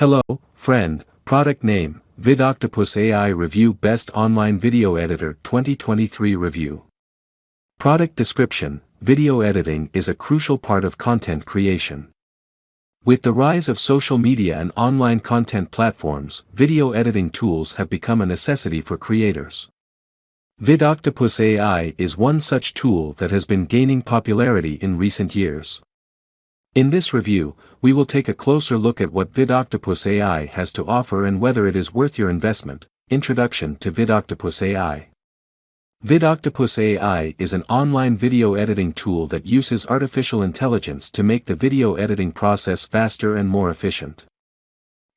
Hello, friend. Product name, VidOctopus AI Review Best Online Video Editor 2023 Review. Product description, video editing is a crucial part of content creation. With the rise of social media and online content platforms, video editing tools have become a necessity for creators. VidOctopus AI is one such tool that has been gaining popularity in recent years. In this review, we will take a closer look at what VidOctopus AI has to offer and whether it is worth your investment. Introduction to VidOctopus AI. VidOctopus AI is an online video editing tool that uses artificial intelligence to make the video editing process faster and more efficient.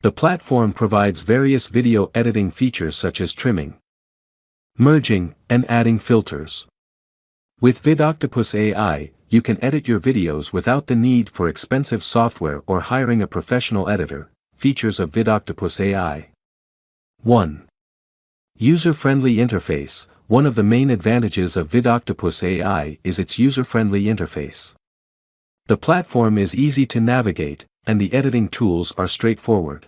The platform provides various video editing features such as trimming, merging, and adding filters. With VidOctopus AI, you can edit your videos without the need for expensive software or hiring a professional editor. Features of VidOctopus AI. 1. User-friendly interface. One of the main advantages of VidOctopus AI is its user-friendly interface. The platform is easy to navigate, and the editing tools are straightforward.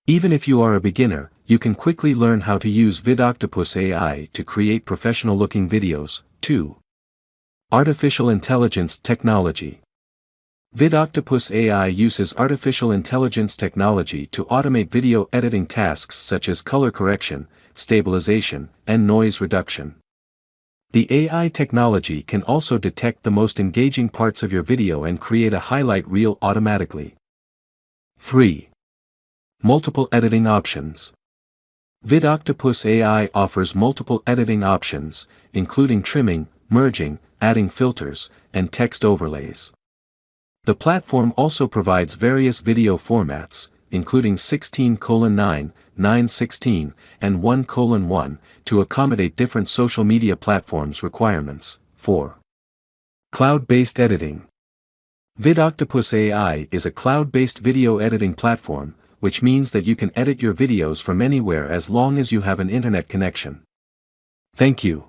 Even if you are a beginner, you can quickly learn how to use VidOctopus AI to create professional-looking videos. 2. Artificial intelligence technology. VidOctopus AI uses artificial intelligence technology to automate video editing tasks such as color correction, stabilization, and noise reduction. The AI technology can also detect the most engaging parts of your video and create a highlight reel automatically. 3. Multiple editing options. VidOctopus AI offers multiple editing options, including trimming, merging, adding filters, and text overlays. The platform also provides various video formats, including 16:9, 9:16, and 1:1, to accommodate different social media platforms' requirements. 4. Cloud-based editing. VidOctopus AI is a cloud-based video editing platform, which means that you can edit your videos from anywhere as long as you have an internet connection. Thank you.